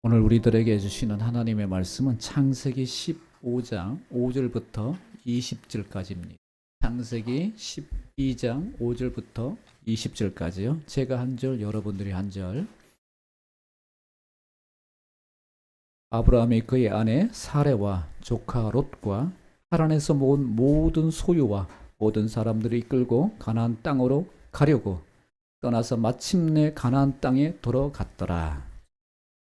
오늘 우리들에게 주시는 하나님의 말씀은 창세기 15장 5절부터 20절까지입니다. 창세기 12장 5절부터 20절까지요. 제가 한 절, 여러분들이 한 절. 아브라함이 그의 아내 사레와 조카 롯과 하란에서 모은 모든 소유와 모든 사람들을 이끌고 가나안 땅으로 가려고 떠나서 마침내 가나안 땅에 들어갔더라.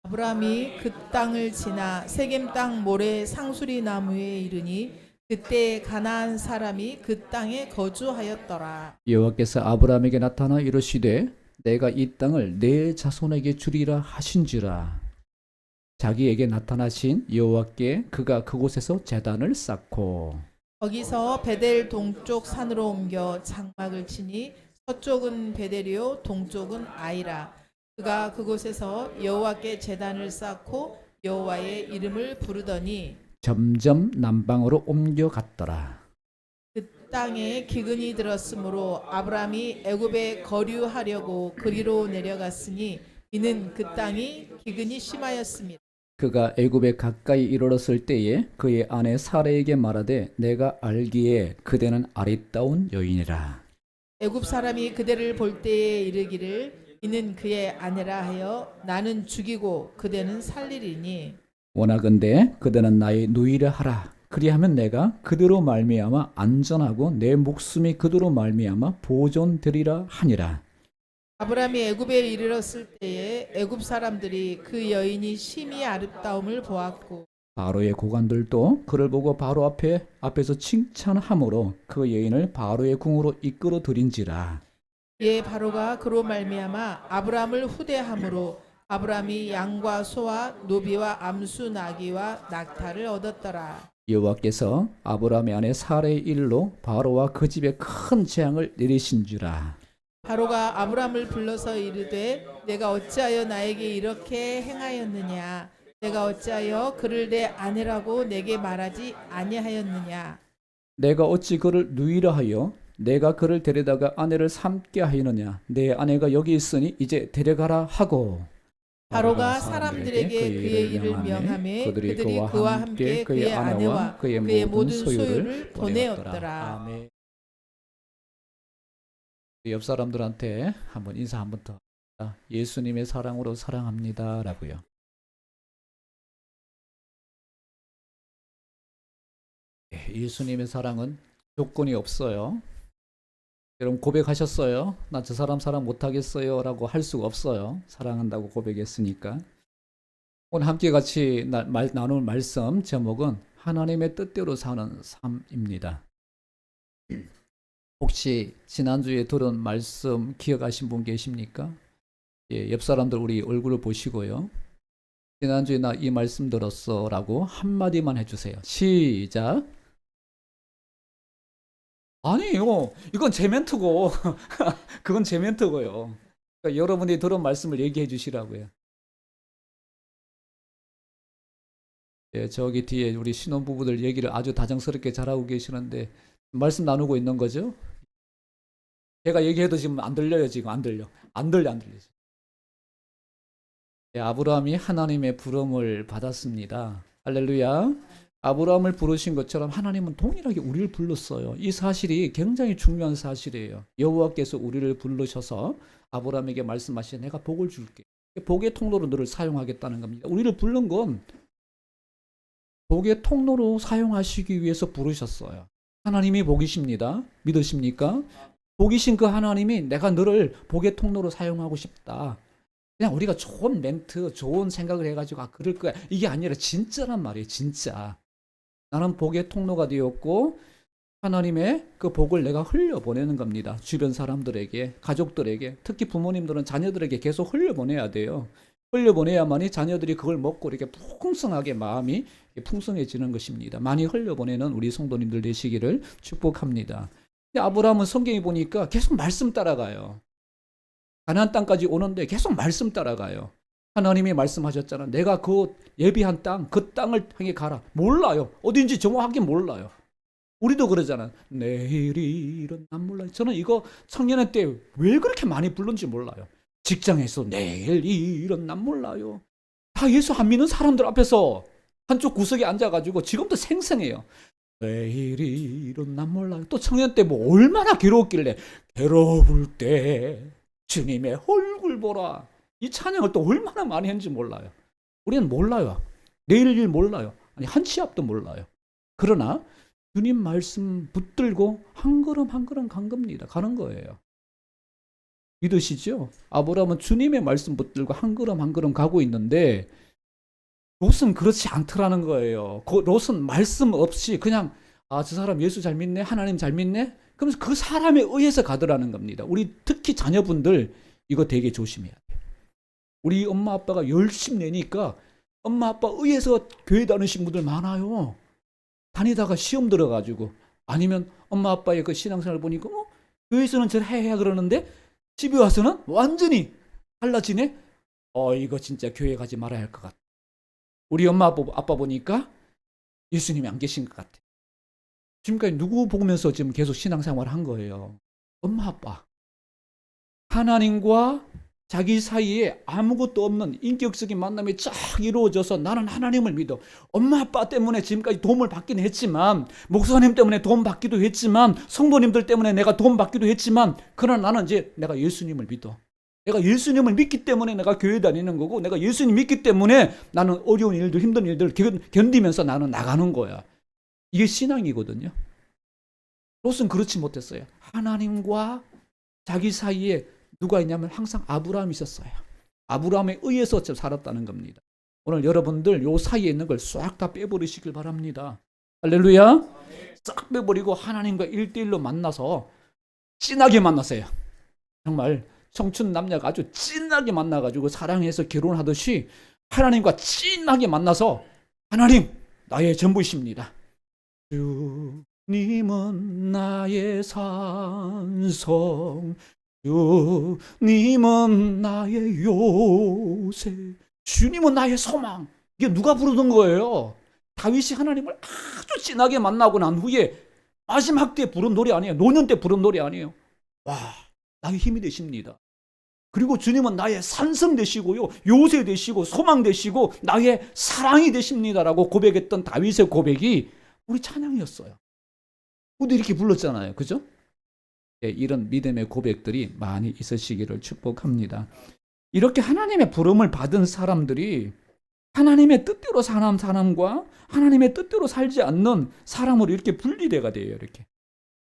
아브라함이 그 땅을 지나 세겜 땅 모래 상수리 나무에 이르니 그때 가나안 사람이 그 땅에 거주하였더라. 여호와께서 아브라함에게 나타나 이르시되 내가 이 땅을 내 자손에게 주리라 하신지라. 자기에게 나타나신 여호와께 그가 그곳에서 제단을 쌓고 거기서 베델 동쪽 산으로 옮겨 장막을 치니 서쪽은 베델이요 동쪽은 아이라. 그가 그곳에서 여호와께 제단을 쌓고 여호와의 이름을 부르더니 점점 남방으로 옮겨갔더라. 그 땅에 기근이 들었으므로 아브라함이 애굽에 거류하려고 그리로 내려갔으니 이는 그 땅이 기근이 심하였습니다. 그가 애굽에 가까이 이르렀을 때에 그의 아내 사레에게 말하되 내가 알기에 그대는 아리따운 여인이라. 애굽 사람이 그대를 볼 때에 이르기를 이는 그의 아내라 하여 나는 죽이고 그대는 살리리니 원하건대 그대는 나의 누이라 하라. 그리하면 내가 그대로 말미암아 안전하고 내 목숨이 그대로 말미암아 보존되리라 하니라. 아브라함이 애굽에 이르렀을 때에 애굽 사람들이 그 여인이 심히 아름다움을 보았고 바로의 고관들도 그를 보고 바로 앞에서 칭찬함으로 그 여인을 바로의 궁으로 이끌어 들인지라. 이에 바로가 그로 말미암아 아브라함을 후대함으로 아브라함이 양과 소와 노비와 암수 나귀와 낙타를 얻었더라. 여호와께서 아브라함의 아내 사레의 일로 바로와 그 집에 큰 재앙을 내리신지라. 바로가 아브라함을 불러서 이르되 내가 어찌하여 나에게 이렇게 행하였느냐 내가 어찌하여 그를 내 아내라고 내게 말하지 아니하였느냐 내가 어찌 그를 누이라 하여 내가 그를 데려다가 아내를 삼게 하였느냐. 내 아내가 여기 있으니 이제 데려가라 하고 바로가 사람들에게 그의 일을 명하매 그들이 그와 함께 그의 아내와 그의 모든 소유를 보내었더라. 아멘. 옆 사람들한테 한번 인사 한번 더. 예수님의 사랑으로 사랑합니다 라고요. 예수님의 사랑은 조건이 없어요. 여러분 고백하셨어요? 나 저 사람 사랑 못하겠어요 라고 할 수가 없어요. 사랑한다고 고백했으니까. 오늘 함께 같이 나눌 말씀 제목은 하나님의 뜻대로 사는 삶입니다. 혹시 지난주에 들은 말씀 기억하신 분 계십니까? 예, 옆 사람들 우리 얼굴을 보시고요. 지난주에 나 이 말씀 들었어 라고 한마디만 해주세요. 시작. 아니요, 이건 제 멘트고 그건 제 멘트고요. 그러니까 여러분이 들은 말씀을 얘기해 주시라고요. 예, 저기 뒤에 우리 신혼부부들 얘기를 아주 다정스럽게 잘하고 계시는데 말씀 나누고 있는 거죠? 제가 얘기해도 지금 안 들려요. 지금 안 들려. 안 들려. 예, 아브라함이 하나님의 부름을 받았습니다. 할렐루야. 아브라함을 부르신 것처럼 하나님은 동일하게 우리를 불렀어요. 이 사실이 굉장히 중요한 사실이에요. 여호와께서 우리를 부르셔서 아브라함에게 말씀하시되 내가 복을 줄게. 복의 통로로 너를 사용하겠다는 겁니다. 우리를 부른 건 복의 통로로 사용하시기 위해서 부르셨어요. 하나님이 복이십니다. 믿으십니까? 복이신 그 하나님이 내가 너를 복의 통로로 사용하고 싶다. 그냥 우리가 좋은 멘트, 좋은 생각을 해가지고 그럴 거야. 이게 아니라 진짜란 말이에요. 진짜. 나는 복의 통로가 되었고 하나님의 그 복을 내가 흘려보내는 겁니다. 주변 사람들에게, 가족들에게, 특히 부모님들은 자녀들에게 계속 흘려보내야 돼요. 흘려보내야만이 자녀들이 그걸 먹고 이렇게 풍성하게 마음이 풍성해지는 것입니다. 많이 흘려보내는 우리 성도님들 되시기를 축복합니다. 근데 아브라함은 성경에 보니까 계속 말씀 따라가요. 가나안 땅까지 오는데 계속 말씀 따라가요. 하나님이 말씀하셨잖아. 내가 그 예비한 땅, 그 땅을 향해 가라. 몰라요. 어딘지 정확하게 몰라요. 우리도 그러잖아. 내일은 난 몰라요. 저는 이거 청년회 때 왜 그렇게 많이 부른지 몰라요. 직장에서 내일은 난 몰라요. 다 예수 안 믿는 사람들 앞에서 한쪽 구석에 앉아가지고 지금도 생생해요. 내일이 일어난 몰라요. 또 청년 때 뭐 얼마나 괴로웠길래 괴로울 때 주님의 얼굴 보라. 이 찬양을 또 얼마나 많이 했는지 몰라요. 우리는 몰라요. 내일 일 몰라요. 아니 한 치 앞도 몰라요. 그러나 주님 말씀 붙들고 한 걸음 한 걸음 간 겁니다. 가는 거예요. 믿으시죠? 아브라함은 주님의 말씀 붙들고 한 걸음 한 걸음 가고 있는데 롯은 그렇지 않더라는 거예요. 롯은 말씀 없이 그냥 저 사람 예수 잘 믿네, 하나님 잘 믿네. 그러면서 그 사람에 의해서 가더라는 겁니다. 우리 특히 자녀분들 이거 되게 조심해야 돼요. 우리 엄마 아빠가 열심히 내니까 엄마 아빠 의해서 교회 다니신 분들 많아요. 다니다가 시험 들어가지고 아니면 엄마 아빠의 그 신앙생활 보니까 교회에서는 저 해야 그러는데 집에 와서는 완전히 달라지네. 이거 진짜 교회 가지 말아야 할 것 같아. 우리 엄마 아빠 보니까 예수님이 안 계신 것 같아. 지금까지 누구 보면서 지금 계속 신앙생활을 한 거예요? 엄마 아빠. 하나님과 자기 사이에 아무것도 없는 인격적인 만남이 쫙 이루어져서 나는 하나님을 믿어. 엄마 아빠 때문에 지금까지 도움을 받긴 했지만, 목사님 때문에 도움 받기도 했지만, 성도님들 때문에 내가 도움 받기도 했지만, 그러나 나는 이제 내가 예수님을 믿어. 내가 예수님을 믿기 때문에 내가 교회 다니는 거고, 내가 예수님 믿기 때문에 나는 어려운 일들, 힘든 일들 견디면서 나는 나가는 거야. 이게 신앙이거든요. 롯은 그렇지 못했어요. 하나님과 자기 사이에 누가 있냐면 항상 아브라함이 있었어요. 아브라함에 의해서 살았다는 겁니다. 오늘 여러분들 요 사이에 있는 걸 싹 다 빼버리시길 바랍니다. 할렐루야. 싹 빼버리고 하나님과 1대1로 만나서 진하게 만나세요. 정말 청춘 남녀가 아주 진하게 만나가지고 사랑해서 결혼하듯이 하나님과 진하게 만나서 하나님 나의 전부이십니다. 주님은 나의 산성, 주님은 나의 요새, 주님은 나의 소망. 이게 누가 부르던 거예요? 다윗이 하나님을 아주 진하게 만나고 난 후에 마지막 때 부른 노래 아니에요. 노년 때 부른 노래 아니에요. 와, 나의 힘이 되십니다. 그리고 주님은 나의 산성 되시고요, 요새 되시고 소망 되시고 나의 사랑이 되십니다라고 고백했던 다윗의 고백이 우리 찬양이었어요. 우리도 이렇게 불렀잖아요. 그죠? 네, 이런 믿음의 고백들이 많이 있으시기를 축복합니다. 이렇게 하나님의 부름을 받은 사람들이 하나님의 뜻대로 사는 사람과 하나님의 뜻대로 살지 않는 사람으로 이렇게 분리돼가 돼요. 이렇게.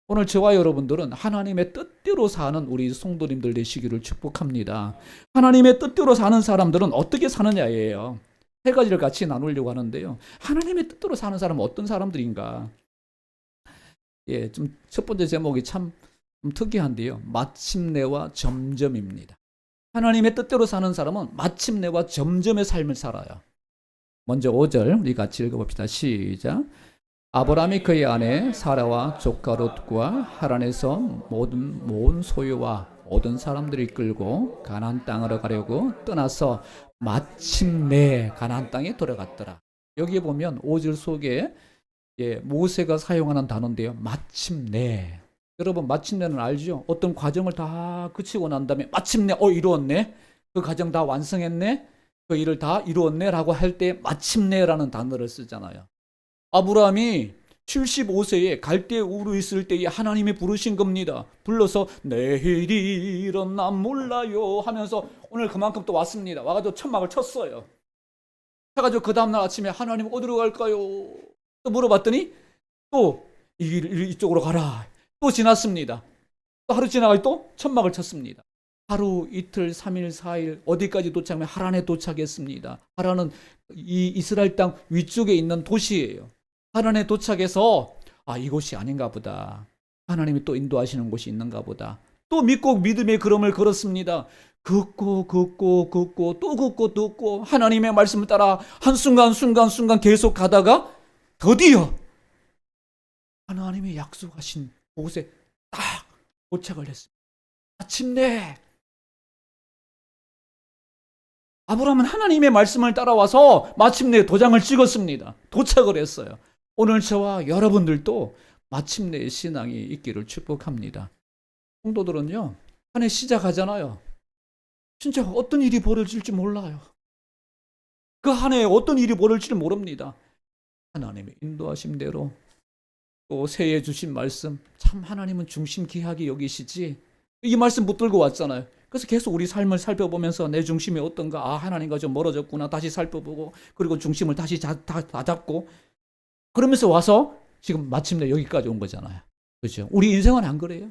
오늘 저와 여러분들은 하나님의 뜻대로 사는 우리 성도님들 되시기를 축복합니다. 하나님의 뜻대로 사는 사람들은 어떻게 사느냐예요. 세 가지를 같이 나누려고 하는데요. 하나님의 뜻대로 사는 사람은 어떤 사람들인가? 예, 좀 첫 번째 제목이 참 특이한데요. 마침내와 점점입니다. 하나님의 뜻대로 사는 사람은 마침내와 점점의 삶을 살아요. 먼저 5절 우리 같이 읽어봅시다. 시작. 아브라함이 그의 아내 사라와 조카 롯과 하란에서 모든 소유와 모든 사람들이 끌고 가나안 땅으로 가려고 떠나서 마침내 가나안 땅에 들어갔더라. 여기에 보면 5절 속에 모세가 사용하는 단어인데요. 마침내. 여러분 마침내는 알죠? 어떤 과정을 다 거치고 난 다음에 마침내 이루었네. 그 과정 다 완성했네. 그 일을 다 이루었네 라고 할 때 마침내라는 단어를 쓰잖아요. 아브라함이 75세에 갈대 우르 있을 때에 하나님이 부르신 겁니다. 불러서 내일이 일어나 몰라요 하면서 오늘 그만큼 또 왔습니다. 와가지고 천막을 쳤어요. 해가지고 그 다음날 아침에 하나님 어디로 갈까요? 또 물어봤더니 또 이쪽으로 가라. 또 지났습니다. 또 하루 지나가니 또 천막을 쳤습니다. 하루, 이틀, 3일, 4일 어디까지 도착하면 하란에 도착했습니다. 하란은 이 이스라엘 땅 위쪽에 있는 도시예요. 하란에 도착해서 이곳이 아닌가 보다. 하나님이 또 인도하시는 곳이 있는가 보다. 또 믿고 믿음의 걸음을 걸었습니다. 걷고 또 걷고 하나님의 말씀을 따라 한순간 계속 가다가 드디어 하나님이 약속하신 곳에 딱 도착을 했습니다. 마침내 아브라함은 하나님의 말씀을 따라와서 마침내 도장을 찍었습니다. 도착을 했어요. 오늘 저와 여러분들도 마침내의 신앙이 있기를 축복합니다. 성도들은요, 한 해 시작하잖아요. 진짜 어떤 일이 벌어질지 몰라요. 그 한 해에 어떤 일이 벌어질지를 모릅니다. 하나님의 인도하심대로 또 새해 주신 말씀, 참 하나님은 중심 귀하게 여기시지, 이 말씀 붙들고 왔잖아요. 그래서 계속 우리 삶을 살펴보면서 내 중심이 어떤가, 아 하나님과 좀 멀어졌구나 다시 살펴보고, 그리고 중심을 다시 다 잡고, 그러면서 와서 지금 마침내 여기까지 온 거잖아요. 그렇죠? 우리 인생은 안 그래요.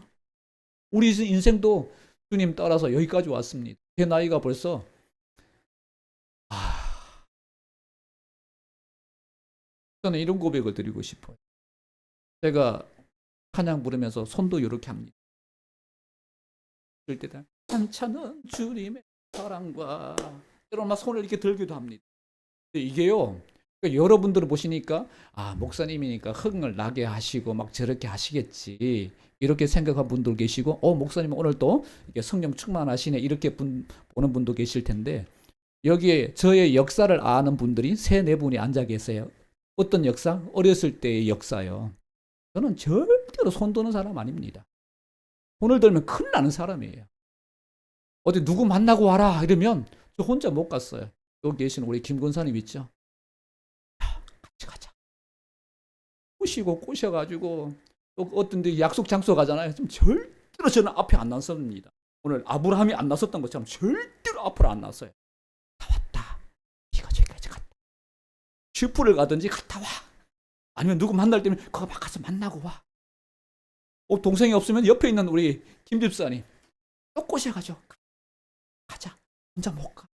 우리 인생도 주님 따라서 여기까지 왔습니다. 제 나이가 벌써 저는 이런 고백을 드리고 싶어요. 제가 찬양 부르면서 손도 이렇게 합니다. 그럴 때 찬찬은 주님의 사랑과, 여러분 막 손을 이렇게 들기도 합니다. 이게요, 그러니까 여러분들을 보시니까 아 목사님이니까 흥을 나게 하시고 막 저렇게 하시겠지 이렇게 생각한 분도 계시고, 목사님 오늘 또 이렇게 성령 충만하시네 이렇게 보는 분도 계실 텐데, 여기에 저의 역사를 아는 분들이 3-4분이 앉아 계세요. 어떤 역사? 어렸을 때의 역사요. 저는 절대로 손 드는 사람 아닙니다. 손을 들면 큰일 나는 사람이에요. 어디 누구 만나고 와라 이러면 저 혼자 못 갔어요. 여기 계신 우리 김 권사님 있죠? 같이 가자. 꼬셔가지고 또 어떤 데 약속 장소 가잖아요. 좀 절대로 저는 앞에 안 나섭니다. 오늘 아브라함이 안 나섰던 것처럼 절대로 앞으로 안 나서요. 다 왔다. 네가 저기까지 갔다. 슈프를 가든지 갔다 와. 아니면 누구 만날 때면 거기 가서 만나고 와. 동생이 없으면 옆에 있는 우리 김 집사님 또 꼬셔가지고 가자. 혼자 못 가.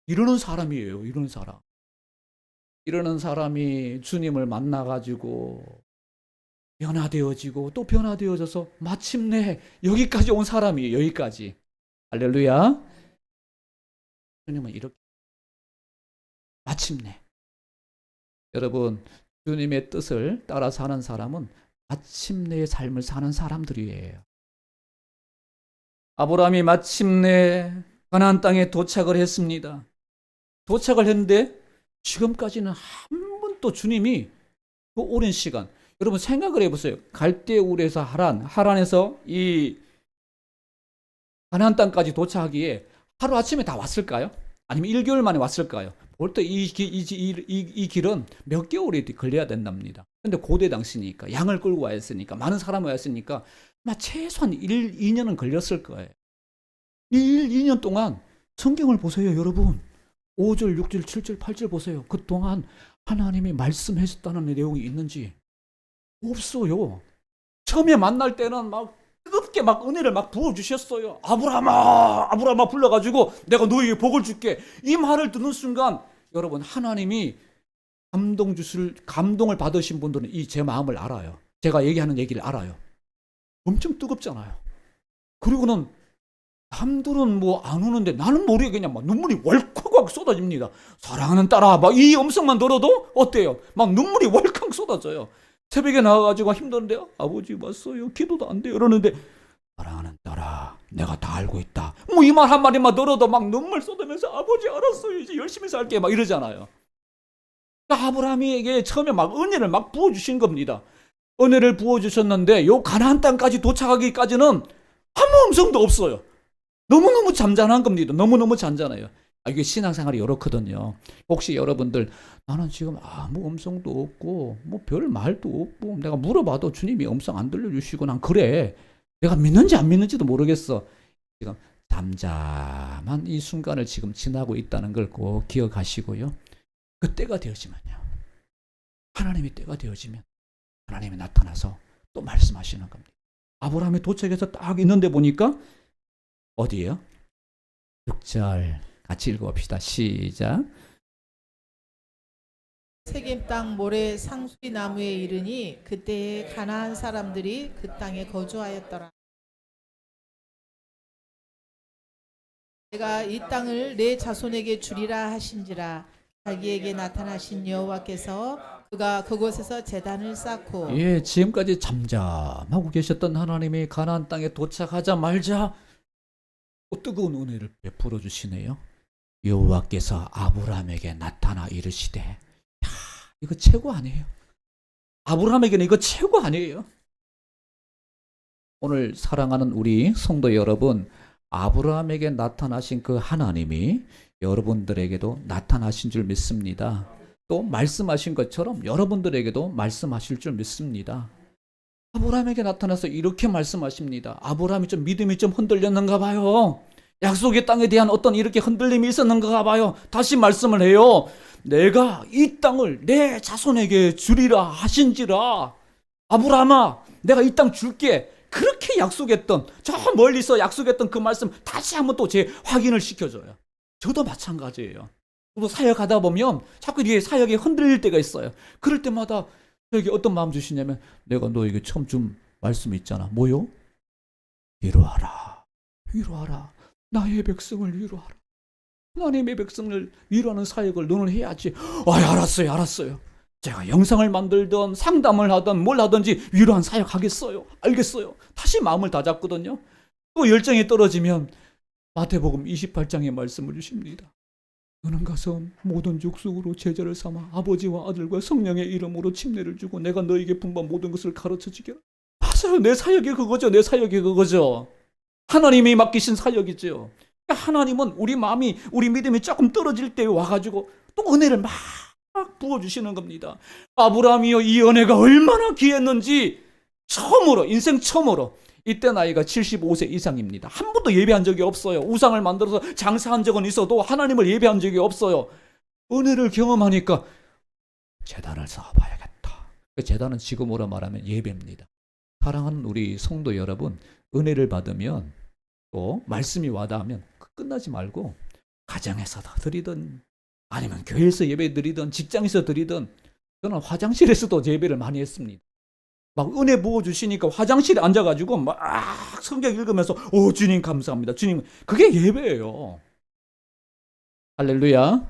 이러는 사람이에요. 이러는 사람. 이러는 사람이 주님을 만나가지고 변화되어지고 또 변화되어져서 마침내 여기까지 온 사람이에요. 여기까지. 할렐루야. 주님은 이렇게 마침내, 여러분 주님의 뜻을 따라 사는 사람은 마침내의 삶을 사는 사람들이에요. 아브라함이 마침내 가나안 땅에 도착을 했습니다. 도착을 했는데 지금까지는 한 번도 주님이 그 오랜 시간, 여러분 생각을 해보세요. 갈대울에서 하란에서 이 가나안 땅까지 도착하기에 하루아침에 다 왔을까요? 아니면 1개월 만에 왔을까요? 볼때 이 길은 몇 개월이 걸려야 된답니다. 근데 고대 당시니까 양을 끌고 와야 했으니까 많은 사람이 왔으니까 최소한 1, 2년은 걸렸을 거예요. 1, 2년 동안 성경을 보세요, 여러분. 5절, 6절, 7절, 8절 보세요. 그동안 하나님이 말씀하셨다는 내용이 있는지 없어요. 처음에 만날 때는 막 뜨겁게 막 은혜를 막 부어주셨어요. 아브라함아 불러가지고 내가 너에게 복을 줄게. 이 말을 듣는 순간 여러분 하나님이 감동을 받으신 분들은 이 제 마음을 알아요. 제가 얘기하는 얘기를 알아요. 엄청 뜨겁잖아요. 그리고는 남들은 뭐 안 우는데 나는 모르게 그냥 막 눈물이 월컥 쏟아집니다. 사랑하는 딸아, 막 이 음성만 들어도 어때요? 막 눈물이 월컥 쏟아져요. 새벽에 나와가지고 힘드는데 아버지 왔어요. 기도도 안 돼요. 이러는데 사랑하는 딸아, 내가 다 알고 있다. 뭐 이 말 한마디만 들어도 막 눈물 쏟으면서 아버지 알았어요. 이제 열심히 살게 막 이러잖아요. 아브라함에게 처음에 막 은혜를 막 부어주신 겁니다. 은혜를 부어주셨는데 요 가나안 땅까지 도착하기까지는 아무 음성도 없어요. 너무너무 잠잠한 겁니다. 너무너무 잔잔해요. 이게 신앙생활이 이렇거든요. 혹시 여러분들 나는 지금 아무 음성도 없고 뭐 별 말도 없고 내가 물어봐도 주님이 음성 안 들려주시고 난 그래. 내가 믿는지 안 믿는지도 모르겠어. 지금 잠잠한 이 순간을 지금 지나고 있다는 걸 꼭 기억하시고요. 그 때가 되어지면요. 하나님의 때가 되어지면 하나님이 나타나서 또 말씀하시는 겁니다. 아브라함이 도착해서 딱 있는데 보니까 어디예요? 6절 같이 읽어봅시다. 시작. 세겜 땅 모래 상수리 나무에 이르니 그때에 가나안 사람들이 그 땅에 거주하였더라. 내가 이 땅을 내 자손에게 주리라 하신지라. 자기에게 나타나신 여호와께서 그가 그곳에서 제단을 쌓고, 예, 지금까지 잠잠하고 계셨던 하나님이 가나안 땅에 도착하자마자 또 뜨거운 은혜를 베풀어 주시네요. 여호와께서 아브라함에게 나타나 이르시되, 야, 이거 최고 아니에요? 아브라함에게는 이거 최고 아니에요? 오늘 사랑하는 우리 성도 여러분, 아브라함에게 나타나신 그 하나님이 여러분들에게도 나타나신 줄 믿습니다. 또 말씀하신 것처럼 여러분들에게도 말씀하실 줄 믿습니다. 아브라함에게 나타나서 이렇게 말씀하십니다. 아브라함이 좀 믿음이 좀 흔들렸는가 봐요. 약속의 땅에 대한 어떤 이렇게 흔들림이 있었는가 봐요. 다시 말씀을 해요. 내가 이 땅을 내 자손에게 주리라 하신지라. 아브라함아, 내가 이 땅 줄게. 그렇게 약속했던, 저 멀리서 약속했던 그 말씀 다시 한번 또 제 확인을 시켜줘요. 저도 마찬가지예요. 또 사역하다 보면 자꾸 이게 사역이 흔들릴 때가 있어요. 그럴 때마다 저에게 어떤 마음 주시냐면, 내가 너에게 처음 준 말씀이 있잖아. 뭐요? 위로하라. 위로하라. 나의 백성을 위로하라. 하나님의 백성을 위로하는 사역을 너는 해야지. 알았어요. 알았어요. 제가 영상을 만들든 상담을 하든 뭘 하든지 위로한 사역 하겠어요. 알겠어요. 다시 마음을 다잡거든요. 또 열정이 떨어지면 마태복음 28장의 말씀을 주십니다. 너는 가서 모든 족속으로 제자를 삼아 아버지와 아들과 성령의 이름으로 침례를 주고 내가 너에게 분부한 모든 것을 가르쳐주게. 맞아요. 내 사역이 그거죠. 내 사역이 그거죠. 하나님이 맡기신 사역이죠. 하나님은 우리 마음이, 우리 믿음이 조금 떨어질 때 와가지고 또 은혜를 막 부어주시는 겁니다. 아브라함이요, 이 은혜가 얼마나 귀했는지 처음으로, 인생 처음으로, 이때 나이가 75세 이상입니다. 한 번도 예배한 적이 없어요. 우상을 만들어서 장사한 적은 있어도 하나님을 예배한 적이 없어요. 은혜를 경험하니까 제단을 쌓아봐야겠다. 그 제단은 지금으로 말하면 예배입니다. 사랑하는 우리 성도 여러분, 은혜를 받으면 또 말씀이 와닿으면 끝나지 말고 가정에서도 드리든 아니면 교회에서 예배 드리든 직장에서 드리든, 저는 화장실에서도 예배를 많이 했습니다. 막 은혜 부어주시니까 화장실에 앉아가지고 막 성경 읽으면서 오 주님 감사합니다. 주님, 그게 예배예요. 할렐루야.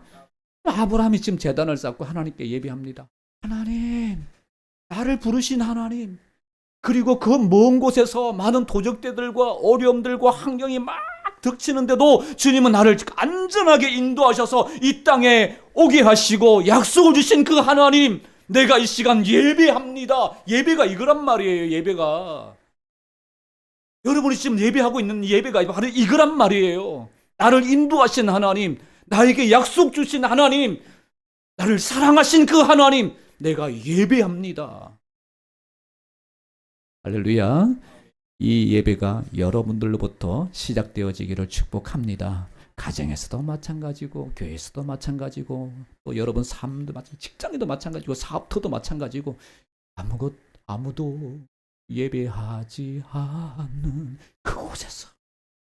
아브라함이 지금 제단을 쌓고 하나님께 예배합니다. 하나님, 나를 부르신 하나님, 그리고 그 먼 곳에서 많은 도적대들과 어려움들과 환경이 막 닥치는데도 주님은 나를 안전하게 인도하셔서 이 땅에 오게 하시고 약속을 주신 그 하나님, 내가 이 시간 예배합니다. 예배가 이거란 말이에요. 예배가, 여러분이 지금 예배하고 있는 예배가 바로 이거란 말이에요. 나를 인도하신 하나님, 나에게 약속 주신 하나님, 나를 사랑하신 그 하나님, 내가 예배합니다. 할렐루야. 이 예배가 여러분들로부터 시작되어지기를 축복합니다. 가정에서도 마찬가지고, 교회에서도 마찬가지고, 또 여러분 삶도 마찬가지고, 직장에도 마찬가지고, 사업터도 마찬가지고, 아무도 예배하지 않는 그곳에서,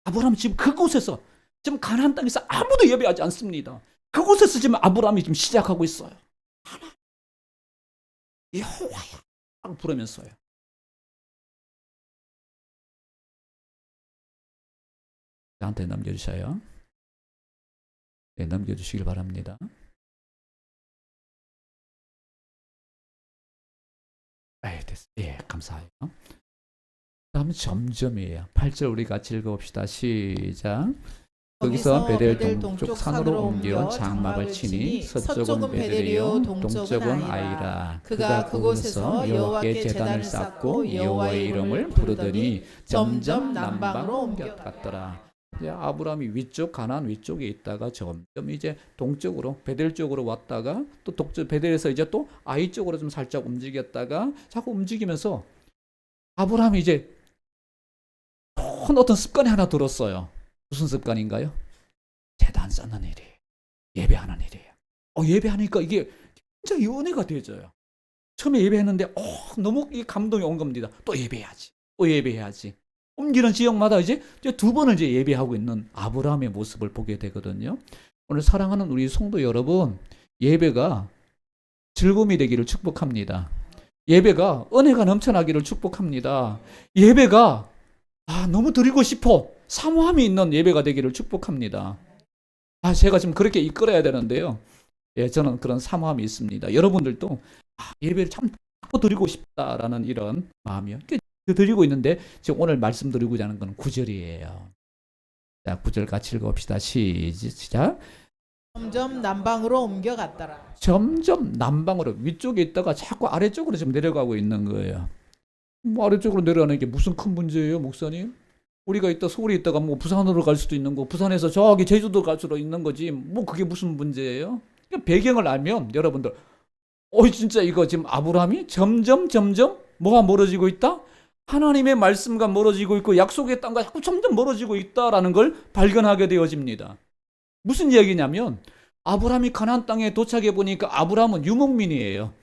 아브라함 지금 그곳에서, 지금 가나안 땅에서 아무도 예배하지 않습니다. 그곳에서 지금 아브라함이 지금 시작하고 있어요. 하나, 여호와야 하고 부르면서요. 저한테 남겨주셔요. 네, 남겨주시길 바랍니다. 예, 감사해요. 다음 점점이에요. 8절 우리 같이 읽어봅시다. 시작. 거기서 베델 동쪽 산으로 옮겨 장막을 치니 서쪽은 베델이요 동쪽은 아이라. 그가 그곳에서 여호와께 제단을 쌓고 여호와의 이름을 부르더니 점점 남방으로 옮겨갔더라. 이제 아브라함이 위쪽, 가나안 위쪽에 있다가 점점 이제 동쪽으로, 베델 쪽으로 왔다가 또 동쪽 베델에서 이제 또 아이 쪽으로 좀 살짝 움직였다가 자꾸 움직이면서 아브라함이 이제 큰 어떤 습관이 하나 들었어요. 무슨 습관인가요? 제단 쌓는 일이에요. 예배하는 일이에요. 예배하니까 이게 굉장히 은혜가 되어져요. 처음에 예배했는데 너무 감동이 온 겁니다. 또 예배해야지. 또 예배해야지. 옮기는 지역마다 이제 두 번을 이제 예배하고 있는 아브라함의 모습을 보게 되거든요. 오늘 사랑하는 우리 성도 여러분, 예배가 즐거움이 되기를 축복합니다. 예배가 은혜가 넘쳐나기를 축복합니다. 예배가 너무 드리고 싶어, 사모함이 있는 예배가 되기를 축복합니다. 제가 지금 그렇게 이끌어야 되는데요. 예, 저는 그런 사모함이 있습니다. 여러분들도 예배를 참 드리고 싶다라는 이런 마음이요. 드리고 있는데 지금 오늘 말씀드리고자 하는 건 9절이에요. 자, 9절 같이 읽어봅시다. 시작. 점점 남방으로 옮겨갔더라. 점점 남방으로, 위쪽에 있다가 자꾸 아래쪽으로 지금 내려가고 있는 거예요. 아래쪽으로 내려가는 게 무슨 큰 문제예요, 목사님? 우리가 이따 서울에 있다가 뭐 부산으로 갈 수도 있는 거, 부산에서 저기 제주도 갈 수도 있는 거지. 뭐 그게 무슨 문제예요? 그러니까 배경을 알면 여러분들, 진짜 이거 지금 아브라함이 점점 뭐가 멀어지고 있다? 하나님의 말씀과 멀어지고 있고 약속의 땅과 자꾸 점점 멀어지고 있다라는 걸 발견하게 되어집니다. 무슨 이야기냐면 아브라함이 가나안 땅에 도착해 보니까 아브라함은 유목민이에요.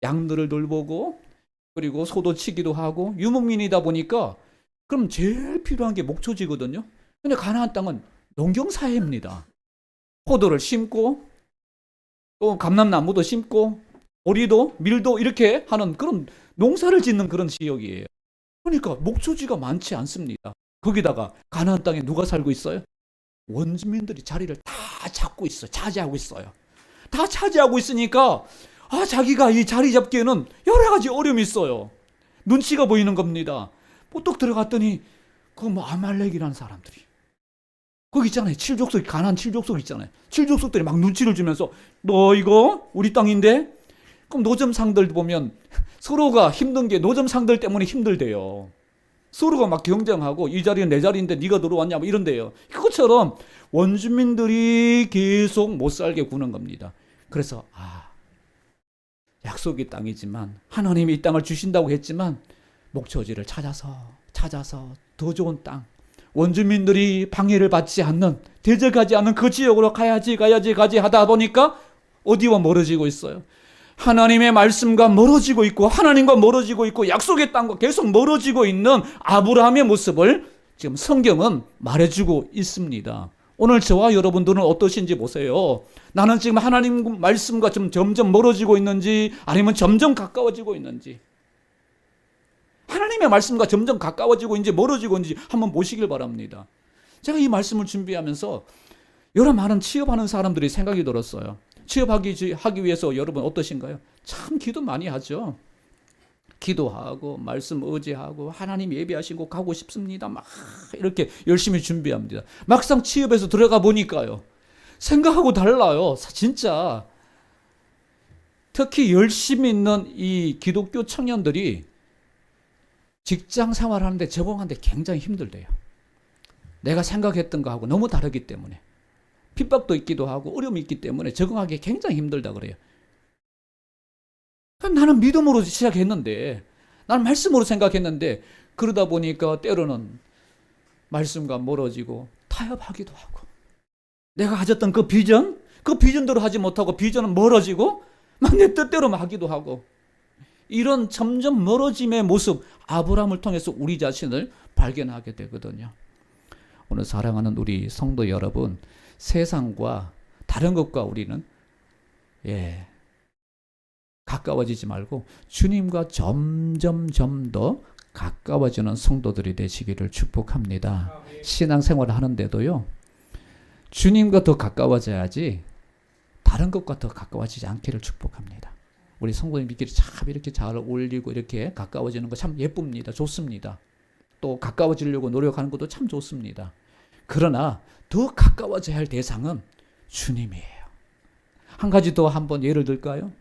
양들을 돌보고 그리고 소도 치기도 하고 유목민이다 보니까 그럼 제일 필요한 게 목초지거든요. 근데 가나안 땅은 농경사회입니다. 포도를 심고 또 감람나무도 심고 오리도 밀도 이렇게 하는 그런 농사를 짓는 그런 지역이에요. 그러니까 목초지가 많지 않습니다. 거기다가 가나안 땅에 누가 살고 있어요? 원주민들이 자리를 다 잡고 있어요. 차지하고 있어요. 다 차지하고 있으니까 자기가 이 자리 잡기에는 여러 가지 어려움이 있어요. 눈치가 보이는 겁니다. 뽀뚝 들어갔더니 그 뭐 아말렉이라는 사람들이 거기 있잖아요. 칠족속, 가나안 칠족속 있잖아요. 칠족속들이 막 눈치를 주면서 너 이거 우리 땅인데? 그럼 노점상들 보면 서로가 힘든 게 노점상들 때문에 힘들대요. 서로가 막 경쟁하고 이 자리는 내 자리인데 네가 들어왔냐 뭐 이런데요. 그것처럼 원주민들이 계속 못 살게 구는 겁니다. 그래서 약속의 땅이지만 하나님이 이 땅을 주신다고 했지만 목초지를 찾아서 더 좋은 땅, 원주민들이 방해를 받지 않는, 대적하지 않는 그 지역으로 가야지 하다 보니까 어디와 멀어지고 있어요? 하나님의 말씀과 멀어지고 있고 하나님과 멀어지고 있고 약속의 땅과 계속 멀어지고 있는 아브라함의 모습을 지금 성경은 말해주고 있습니다. 오늘 저와 여러분들은 어떠신지 보세요. 나는 지금 하나님 말씀과 좀 점점 멀어지고 있는지 아니면 점점 가까워지고 있는지, 하나님의 말씀과 점점 가까워지고 있는지 멀어지고 있는지 한번 보시길 바랍니다. 제가 이 말씀을 준비하면서 여러 많은 취업하는 사람들이 생각이 들었어요. 취업하기 위해서 여러분 어떠신가요? 참 기도 많이 하죠. 기도하고 말씀 의지하고 하나님 예배하시고 가고 싶습니다. 막 이렇게 열심히 준비합니다. 막상 취업해서 들어가 보니까요, 생각하고 달라요. 진짜 특히 열심히 있는 이 기독교 청년들이 직장 생활하는데 적응하는데 굉장히 힘들대요. 내가 생각했던 거하고 너무 다르기 때문에 핍박도 있기도 하고 어려움이 있기 때문에 적응하기 굉장히 힘들다 그래요. 나는 믿음으로 시작했는데, 나는 말씀으로 생각했는데 그러다 보니까 때로는 말씀과 멀어지고 타협하기도 하고, 내가 가졌던 그 비전대로 하지 못하고 비전은 멀어지고 막 내 뜻대로 하기도 하고, 이런 점점 멀어짐의 모습, 아브라함을 통해서 우리 자신을 발견하게 되거든요. 오늘 사랑하는 우리 성도 여러분, 세상과 다른 것과 우리는 가까워지지 말고 주님과 점점 더 가까워지는 성도들이 되시기를 축복합니다. 신앙생활을 하는데도요, 주님과 더 가까워져야지 다른 것과 더 가까워지지 않기를 축복합니다. 우리 성도님들끼리 참 이렇게 잘 어울리고 이렇게 가까워지는 거 참 예쁩니다. 좋습니다. 또 가까워지려고 노력하는 것도 참 좋습니다. 그러나 더 가까워져야 할 대상은 주님이에요. 한 가지 더 한번 예를 들까요?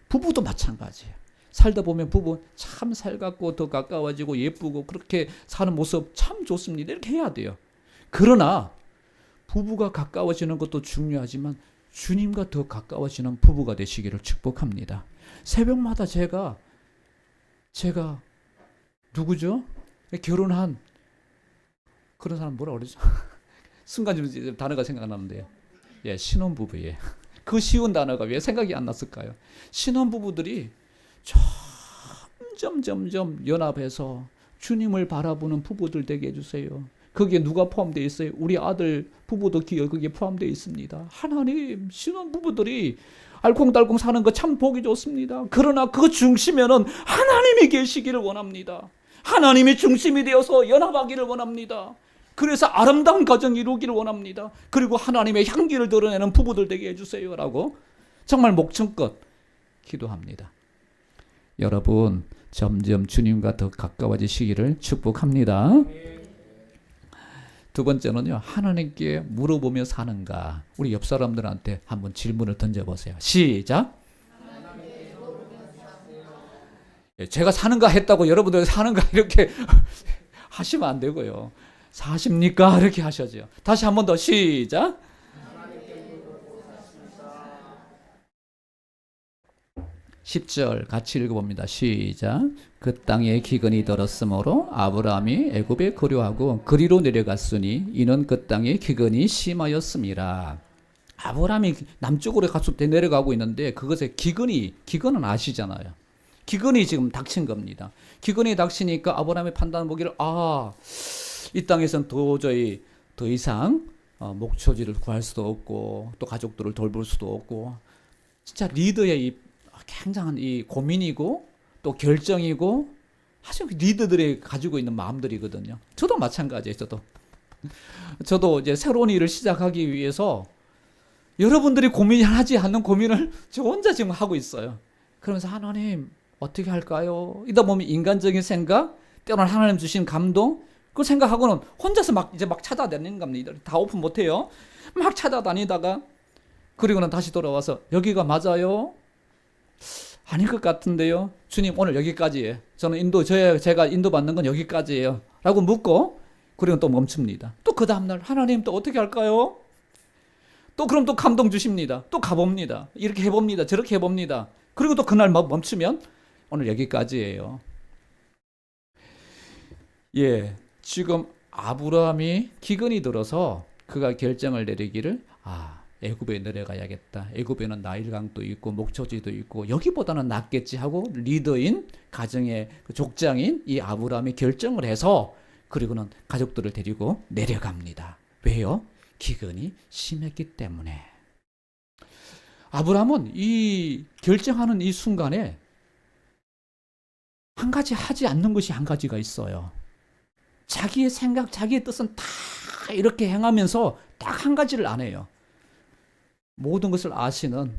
부부도 마찬가지예요. 살다 보면 부부 참 살갑고 더 가까워지고 예쁘고 그렇게 사는 모습 참 좋습니다. 이렇게 해야 돼요. 그러나 부부가 가까워지는 것도 중요하지만 주님과 더 가까워지는 부부가 되시기를 축복합니다. 새벽마다 제가 누구죠? 결혼한 그런 사람 뭐라 그러죠? 순간 좀 단어가 생각나는데요. 신혼부부예요. 그 쉬운 단어가 왜 생각이 안 났을까요? 신혼부부들이 점점 연합해서 주님을 바라보는 부부들 되게 해주세요. 거기에 누가 포함되어 있어요? 우리 아들 부부도 거기에 포함되어 있습니다. 하나님, 신혼부부들이 알콩달콩 사는 거 참 보기 좋습니다. 그러나 그 중심에는 하나님이 계시기를 원합니다. 하나님이 중심이 되어서 연합하기를 원합니다. 그래서 아름다운 가정 이루기를 원합니다. 그리고 하나님의 향기를 드러내는 부부들 되게 해주세요 라고 정말 목청껏 기도합니다. 여러분, 점점 주님과 더 가까워지시기를 축복합니다. 두 번째는요, 하나님께 물어보며 사는가. 우리 옆 사람들한테 한번 질문을 던져보세요. 시작. 제가 사는가 했다고 여러분들 사는가 이렇게 하시면 안 되고요. 사십니까? 이렇게 하셔죠. 다시 한 번 더 시작. 10절 같이 읽어봅니다. 시작. 그 땅에 기근이 들었으므로 아브라함이 애굽에 거류하고 그리로 내려갔으니 이는 그 땅에 기근이 심하였습니다. 아브라함이 남쪽으로 가서 내려가고 있는데 그것에 기근은 아시잖아요. 기근이 지금 닥친 겁니다. 기근이 닥치니까 아브라함의 판단 보기를 이 땅에선 도저히 더 이상 목초지를 구할 수도 없고 또 가족들을 돌볼 수도 없고 진짜 리더의 이 굉장한 이 고민이고 또 결정이고 아주 리더들이 가지고 있는 마음들이거든요. 저도 마찬가지예요. 저도 이제 새로운 일을 시작하기 위해서 여러분들이 고민하지 않는 고민을 저 혼자 지금 하고 있어요. 그러면서 하나님 어떻게 할까요? 이다 보면 인간적인 생각, 때로는 하나님 주신 감동, 그 생각하고는 혼자서 막 찾아다니는 겁니다. 다 오픈 못해요. 막 찾아다니다가 그리고는 다시 돌아와서 여기가 맞아요? 아닐 것 같은데요. 주님 오늘 여기까지예요. 저는 제가 인도 받는 건 여기까지예요. 라고 묻고 그리고 또 멈춥니다. 또 그 다음날 하나님 또 어떻게 할까요? 또 그럼 또 감동 주십니다. 또 가봅니다. 이렇게 해봅니다. 저렇게 해봅니다. 그리고 또 그날 멈추면 오늘 여기까지예요. 예, 지금 아브라함이 기근이 들어서 그가 결정을 내리기를 애굽에 내려가야겠다. 애굽에는 나일강도 있고 목초지도 있고 여기보다는 낫겠지 하고 리더인 가정의 족장인 이 아브라함이 결정을 해서 그리고는 가족들을 데리고 내려갑니다. 왜요? 기근이 심했기 때문에. 아브라함은 이 결정하는 이 순간에 한 가지 하지 않는 것이 한 가지가 있어요. 자기의 생각, 자기의 뜻은 다 이렇게 행하면서 딱 한 가지를 안 해요. 모든 것을 아시는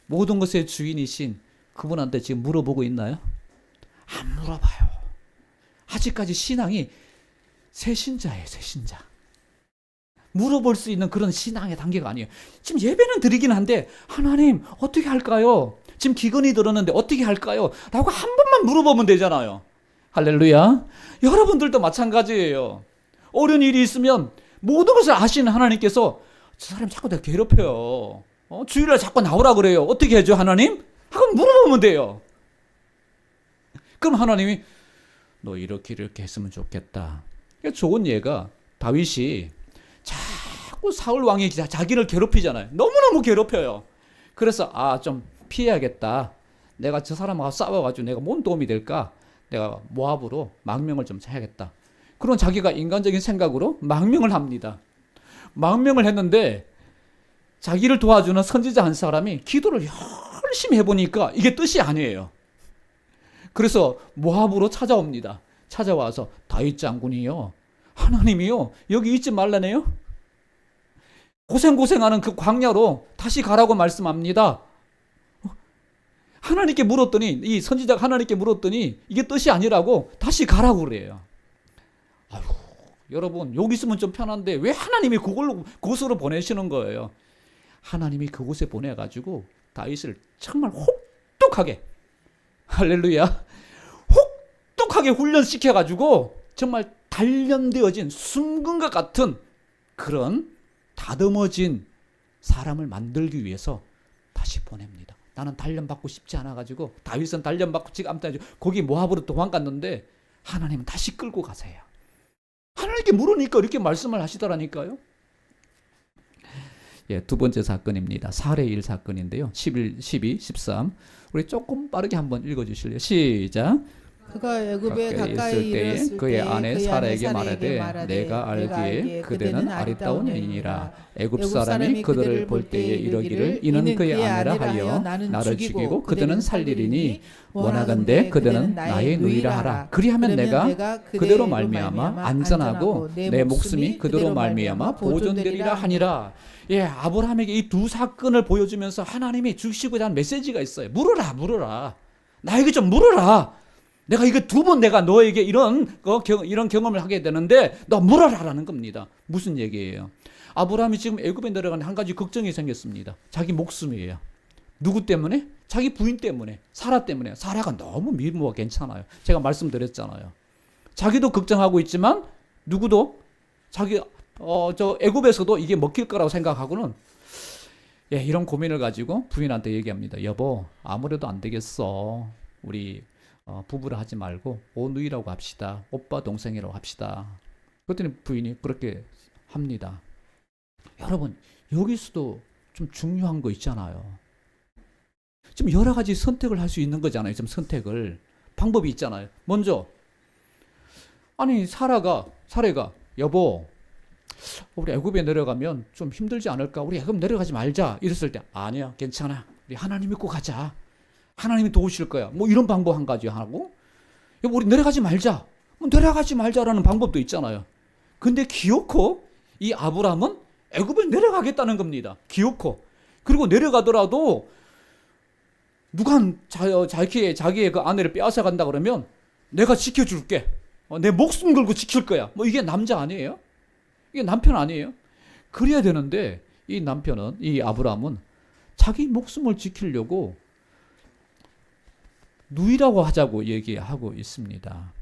모든 것의 주인이신 그분한테 지금 물어보고 있나요? 안 물어봐요. 아직까지 신앙이 새신자예요, 새신자. 물어볼 수 있는 그런 신앙의 단계가 아니에요. 지금 예배는 드리긴 한데 하나님 어떻게 할까요? 지금 기근이 들었는데 어떻게 할까요? 라고 한 번만 물어보면 되잖아요. 할렐루야. 여러분들도 마찬가지예요. 어려운 일이 있으면 모든 것을 아시는 하나님께서 저 사람 자꾸 내가 괴롭혀요. 주일날 자꾸 나오라 그래요. 어떻게 해줘 하나님? 하고 물어보면 돼요. 그럼 하나님이 너 이렇게 했으면 좋겠다. 좋은 예가 다윗이 자꾸 사울 왕이 자기를 괴롭히잖아요. 너무너무 괴롭혀요. 그래서 좀 피해야겠다. 내가 저 사람하고 싸워가지고 내가 뭔 도움이 될까? 내가 모압으로 망명을 좀 해야겠다. 그런 자기가 인간적인 생각으로 망명을 합니다. 망명을 했는데 자기를 도와주는 선지자 한 사람이 기도를 열심히 해보니까 이게 뜻이 아니에요. 그래서 모압으로 찾아옵니다. 찾아와서 다윗 장군이요, 하나님이요 여기 있지 말라네요. 고생하는 그 광야로 다시 가라고 말씀합니다. 하나님께 물었더니 이 선지자가 하나님께 물었더니 이게 뜻이 아니라고 다시 가라고 그래요. 아이고, 여러분 여기 있으면 좀 편한데 왜 하나님이 그곳으로 보내시는 거예요? 하나님이 그곳에 보내가지고 다윗을 정말 혹독하게, 할렐루야, 혹독하게 훈련시켜가지고 정말 단련되어진 순금과 같은 그런 다듬어진 사람을 만들기 위해서 다시 보냅니다. 나는 단련받고 싶지 않아가지고 다윗은 단련받고 지금 아무튼 거기 모압으로 도망갔는데 하나님은 다시 끌고 가세요. 하나님께 물으니까 이렇게 말씀을 하시더라니까요. 예, 두 번째 사건입니다. 사례 1 사건인데요. 11, 12, 13. 우리 조금 빠르게 한번 읽어주실래요? 시작. 그가 애굽에 가까이 때에 이르렀을 그의 때에 아내 그의 사라에게 사라에게 말하되 내가 알기에 그대는 아리따운 여인이라. 애굽 사람이 그들을 볼 때에 이르기를 이는 그의 아내라 하여 나를 죽이고 그대는 살리리니 원하건대 그대는 나의 누이라 하라. 그리하면 내가 그대로 말미암아 안전하고 내 목숨이 그대로 말미암아 보존되리라 하니라. 예, 아브라함에게 이 두 사건을 보여주면서 하나님이 주시고자 하는 메시지가 있어요. 물어라. 나에게 좀 물어라. 내가 이거 두 번 내가 너에게 이런 경험을 하게 되는데 너 물어라라는 겁니다. 무슨 얘기예요? 아브라함이 지금 애굽에 내려가는 한 가지 걱정이 생겼습니다. 자기 목숨이에요. 누구 때문에? 자기 부인 때문에, 사라 때문에. 사라가 너무 미모가 괜찮아요. 제가 말씀드렸잖아요. 자기도 걱정하고 있지만 누구도 자기 저 애굽에서도 이게 먹힐 거라고 생각하고는 이런 고민을 가지고 부인한테 얘기합니다. 여보, 아무래도 안 되겠어. 우리 부부를 하지 말고 오누이라고 합시다. 오빠 동생이라고 합시다. 그랬더니 부인이 그렇게 합니다. 여러분, 여기서도 좀 중요한 거 있잖아요. 지금 여러 가지 선택을 할 수 있는 거잖아요. 지금 선택을 방법이 있잖아요. 먼저 아니 사라가 여보, 우리 애굽에 내려가면 좀 힘들지 않을까? 우리 애굽 내려가지 말자. 이랬을 때 아니야, 괜찮아. 우리 하나님 믿고 가자. 하나님이 도우실 거야. 뭐 이런 방법 한 가지 하고, 여보 우리 내려가지 말자. 뭐 내려가지 말자라는 방법도 있잖아요. 근데 기어코 이 아브라함은 애굽에 내려가겠다는 겁니다. 기어코. 그리고 내려가더라도 누가 자기의 그 아내를 빼앗아 간다 그러면 내가 지켜줄게. 내 목숨 걸고 지킬 거야. 뭐 이게 남자 아니에요? 이게 남편 아니에요? 그래야 되는데 이 남편은, 이 아브라함은 자기 목숨을 지키려고 누이라고 하자고 얘기하고 있습니다.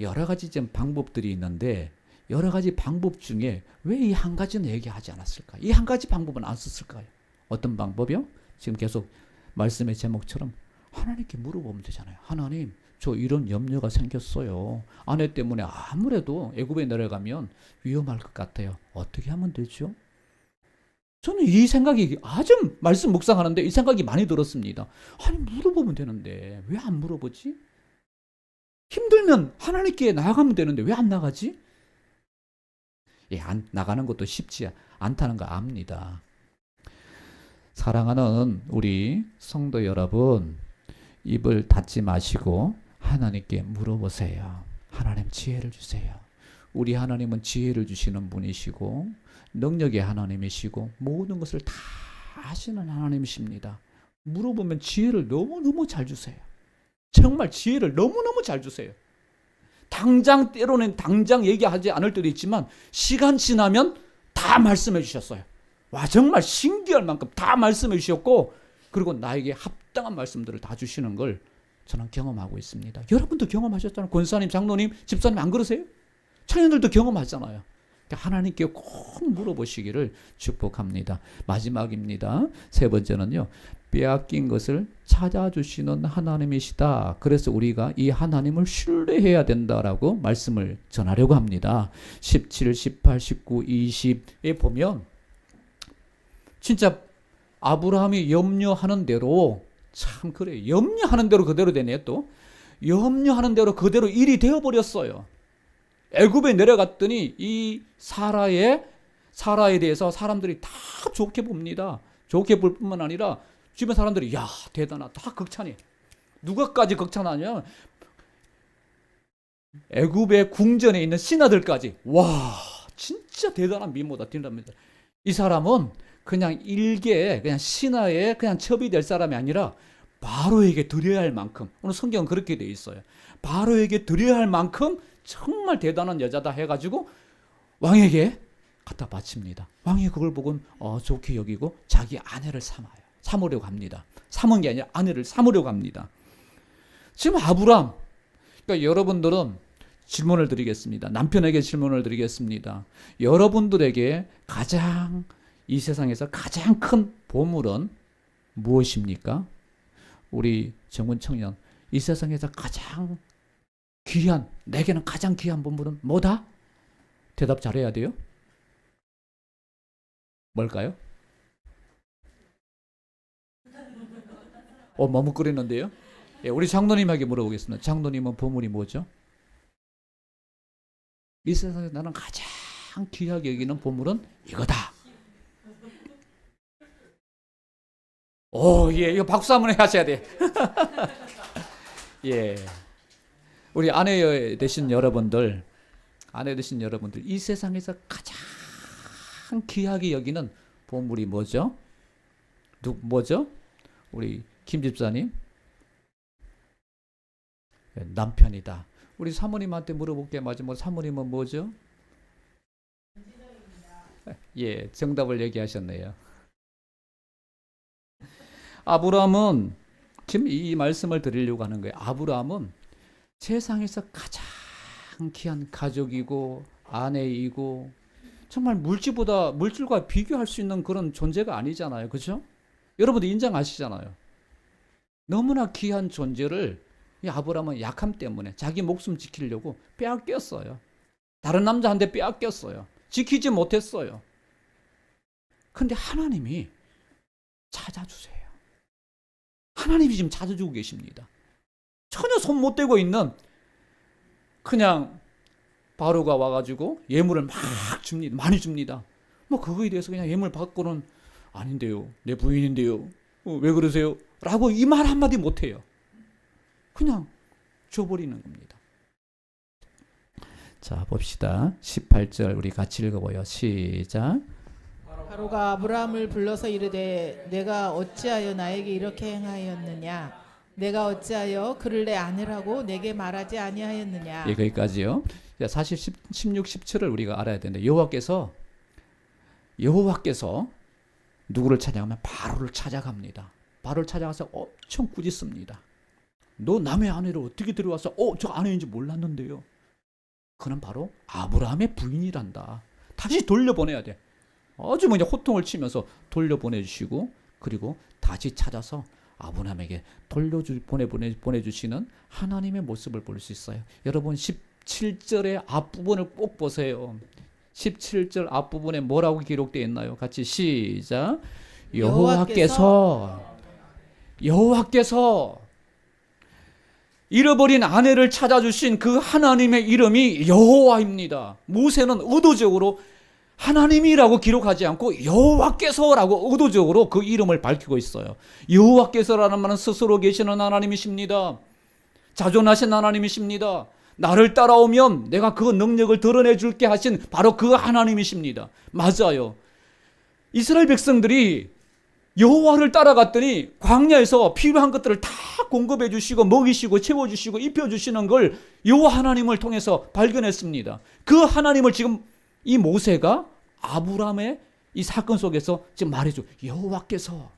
여러 가지 좀 방법들이 있는데 여러 가지 방법 중에 왜 이 한 가지는 얘기하지 않았을까? 이 한 가지 방법은 안 썼을까요? 어떤 방법이요? 지금 계속 말씀의 제목처럼 하나님께 물어보면 되잖아요. 하나님, 저 이런 염려가 생겼어요. 아내 때문에 아무래도 애굽에 내려가면 위험할 것 같아요. 어떻게 하면 되죠? 저는 이 생각이 아주 말씀 묵상하는데 이 생각이 많이 들었습니다. 아니 물어보면 되는데 왜 안 물어보지? 힘들면 하나님께 나아가면 되는데 왜 안 나가지? 안 나가는 것도 쉽지 않다는 거 압니다. 사랑하는 우리 성도 여러분, 입을 닫지 마시고 하나님께 물어보세요. 하나님 지혜를 주세요. 우리 하나님은 지혜를 주시는 분이시고 능력의 하나님이시고 모든 것을 다 아시는 하나님이십니다. 물어보면 지혜를 너무너무 잘 주세요. 정말 지혜를 너무너무 잘 주세요. 때로는 당장 얘기하지 않을 때도 있지만 시간 지나면 다 말씀해 주셨어요. 와, 정말 신기할 만큼 다 말씀해 주셨고, 그리고 나에게 합당한 말씀들을 다 주시는 걸 저는 경험하고 있습니다. 여러분도 경험하셨잖아요. 권사님, 장로님, 집사님 안 그러세요? 청년들도 경험하잖아요. 하나님께 꼭 물어보시기를 축복합니다. 마지막입니다. 세 번째는요, 빼앗긴 것을 찾아주시는 하나님이시다. 그래서 우리가 이 하나님을 신뢰해야 된다라고 말씀을 전하려고 합니다. 17, 18, 19, 20에 보면 진짜 아브라함이 염려하는 대로, 참 그래, 염려하는 대로 그대로 되네. 또 염려하는 대로 그대로 일이 되어버렸어요. 애굽에 내려갔더니 이 사라에 대해서 사람들이 다 좋게 봅니다. 좋게 볼 뿐만 아니라 주변 사람들이 야 대단하다, 다 극찬해. 누가까지 극찬하냐? 애굽의 궁전에 있는 신하들까지 와 진짜 대단한 미모다, 대단합니다. 이 사람은 그냥 그냥 신하에 그냥 첩이 될 사람이 아니라 바로에게 드려야 할 만큼, 오늘 성경은 그렇게 돼 있어요. 바로에게 드려야 할 만큼 정말 대단한 여자다 해가지고 왕에게 갖다 바칩니다. 왕이 그걸 보고 좋게 여기고 자기 아내를 삼으려고 합니다. 삼은 게 아니라 아내를 삼으려고 합니다. 지금 아브람, 그러니까 여러분들은 질문을 드리겠습니다. 남편에게 질문을 드리겠습니다. 여러분들에게 이 세상에서 가장 큰 보물은 무엇입니까? 우리 정군 청년, 이 세상에서 내게는 가장 귀한 보물은 뭐다? 대답 잘해야 돼요. 뭘까요? 머뭇거리는데요. 우리 장로님에게 물어보겠습니다. 장로님은 보물이 뭐죠? 이 세상에서 나는 가장 귀하게 여기는 보물은 이거다. 이거 박수 한번 하셔야 돼. 예. 우리 아내 되신 여러분들, 이 세상에서 가장 귀하게 여기는 보물이 뭐죠? 뭐죠? 우리 김 집사님? 남편이다. 우리 사모님한테 물어볼게요. 마지막으로 사모님은 뭐죠? 예, 정답을 얘기하셨네요. 아브라함은 지금 이 말씀을 드리려고 하는 거예요. 아브라함은 세상에서 가장 귀한 가족이고 아내이고 정말 물질과 비교할 수 있는 그런 존재가 아니잖아요. 그렇죠? 여러분도 인정하시잖아요. 너무나 귀한 존재를 이 아브라함은 약함 때문에 자기 목숨 지키려고 빼앗겼어요. 다른 남자한테 빼앗겼어요. 지키지 못했어요. 근데 하나님이 찾아주세요. 하나님이 지금 찾아주고 계십니다. 전혀 손 못 대고 있는 그냥 바로가 와가지고 예물을 막 줍니다. 많이 줍니다. 뭐 그거에 대해서 그냥 예물 받고는 아닌데요. 내 부인인데요. 왜 그러세요? 라고 이 말 한마디 못해요. 그냥 줘버리는 겁니다. 자, 봅시다. 18절 우리 같이 읽어봐요. 시작. 바로가 아브라함을 불러서 이르되 내가 어찌하여 나에게 이렇게 행하였느냐 내가 어찌하여 그를 내 아내라고 내게 말하지 아니하였느냐. 예, 거기까지요. 16, 17을 우리가 알아야 되는데 여호와께서 누구를 찾아가면 바로를 찾아갑니다. 바로를 찾아가서 엄청 꾸짖습니다. 너 남의 아내를 어떻게 들어와서 저 아내인지 몰랐는데요. 그는 바로 아브라함의 부인이란다. 다시 돌려보내야 돼. 아주 그냥 호통을 치면서 돌려보내주시고 그리고 다시 찾아서 아브라함에게 보내주시는 하나님의 모습을 볼 수 있어요. 여러분 17절의 앞부분을 꼭 보세요. 17절 앞부분에 뭐라고 기록되어 있나요? 같이 시작. 여호와께서 잃어버린 아내를 찾아주신 그 하나님의 이름이 여호와입니다. 모세는 의도적으로 하나님이라고 기록하지 않고 여호와께서라고 의도적으로 그 이름을 밝히고 있어요. 여호와께서라는 말은 스스로 계시는 하나님이십니다. 자존하신 하나님이십니다. 나를 따라오면 내가 그 능력을 드러내 줄게 하신 바로 그 하나님이십니다. 맞아요. 이스라엘 백성들이 여호와를 따라갔더니 광야에서 필요한 것들을 다 공급해 주시고 먹이시고 채워주시고 입혀주시는 걸 여호와 하나님을 통해서 발견했습니다. 그 하나님을 지금 이 모세가 아브라함의 이 사건 속에서 지금 말해줘. 여호와께서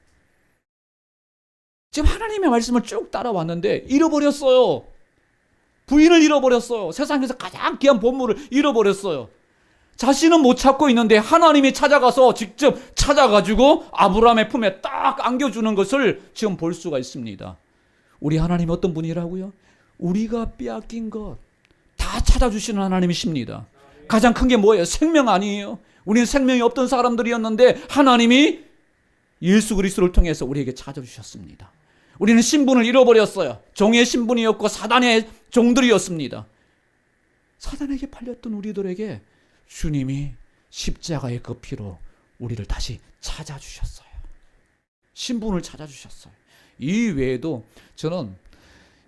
지금 하나님의 말씀을 쭉 따라왔는데 잃어버렸어요. 부인을 잃어버렸어요. 세상에서 가장 귀한 보물을 잃어버렸어요. 자신은 못 찾고 있는데 하나님이 찾아가서 직접 찾아가지고 아브라함의 품에 딱 안겨주는 것을 지금 볼 수가 있습니다. 우리 하나님 어떤 분이라고요? 우리가 빼앗긴 것 다 찾아주시는 하나님이십니다. 가장 큰 게 뭐예요? 생명 아니에요? 우리는 생명이 없던 사람들이었는데 하나님이 예수 그리스도를 통해서 우리에게 찾아주셨습니다. 우리는 신분을 잃어버렸어요. 종의 신분이었고 사단의 종들이었습니다. 사단에게 팔렸던 우리들에게 주님이 십자가의 그 피로 우리를 다시 찾아주셨어요. 신분을 찾아주셨어요. 이 외에도 저는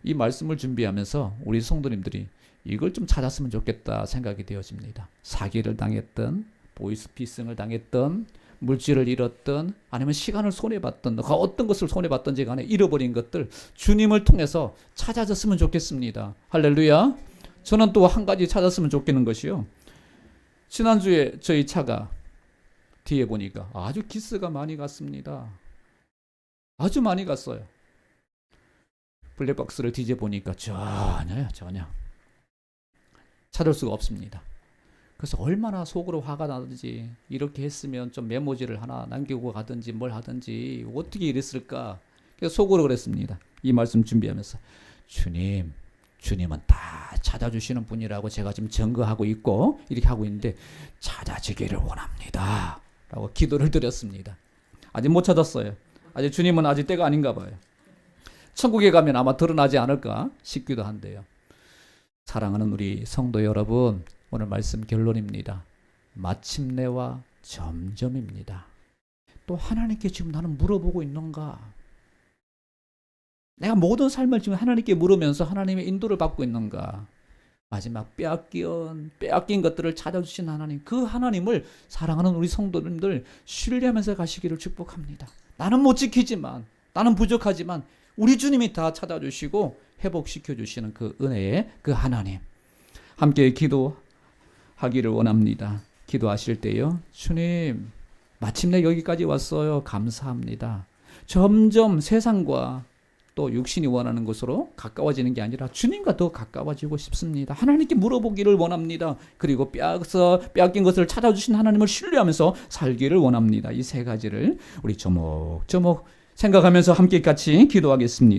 이 말씀을 준비하면서 우리 성도님들이 이걸 좀 찾았으면 좋겠다 생각이 되어집니다. 사기를 당했던, 보이스피싱을 당했던, 물질을 잃었던, 아니면 시간을 손해봤던, 어떤 것을 손해봤던지 간에 잃어버린 것들 주님을 통해서 찾아졌으면 좋겠습니다. 할렐루야. 저는 또 한 가지 찾았으면 좋겠는 것이요. 지난주에 저희 차가 뒤에 보니까 아주 기스가 많이 갔습니다. 아주 많이 갔어요. 블랙박스를 뒤져보니까 전혀 찾을 수가 없습니다. 그래서 얼마나 속으로 화가 나든지 이렇게 했으면 좀 메모지를 하나 남기고 가든지 뭘 하든지 어떻게 이랬을까. 그래서 속으로 그랬습니다. 이 말씀 준비하면서 주님은 다 찾아주시는 분이라고 제가 지금 증거하고 있고 이렇게 하고 있는데 찾아지기를 원합니다 라고 기도를 드렸습니다. 아직 못 찾았어요. 아직 주님은 아직 때가 아닌가 봐요. 천국에 가면 아마 드러나지 않을까 싶기도 한데요. 사랑하는 우리 성도 여러분, 오늘 말씀 결론입니다. 마침내와 점점입니다. 또 하나님께 지금 나는 물어보고 있는가? 내가 모든 삶을 지금 하나님께 물으면서 하나님의 인도를 받고 있는가? 마지막 빼앗긴 것들을 찾아주신 하나님, 그 하나님을 사랑하는 우리 성도님들 신뢰하면서 가시기를 축복합니다. 나는 못 지키지만, 나는 부족하지만 우리 주님이 다 찾아주시고 회복시켜 주시는 그 은혜의 그 하나님, 함께 기도하기를 원합니다. 기도하실 때요, 주님 마침내 여기까지 왔어요. 감사합니다. 점점 세상과 또 육신이 원하는 것으로 가까워지는 게 아니라 주님과 더 가까워지고 싶습니다. 하나님께 물어보기를 원합니다. 그리고 빼앗긴 것을 찾아주신 하나님을 신뢰하면서 살기를 원합니다. 이 세 가지를 우리 조목조목 생각하면서 함께 같이 기도하겠습니다.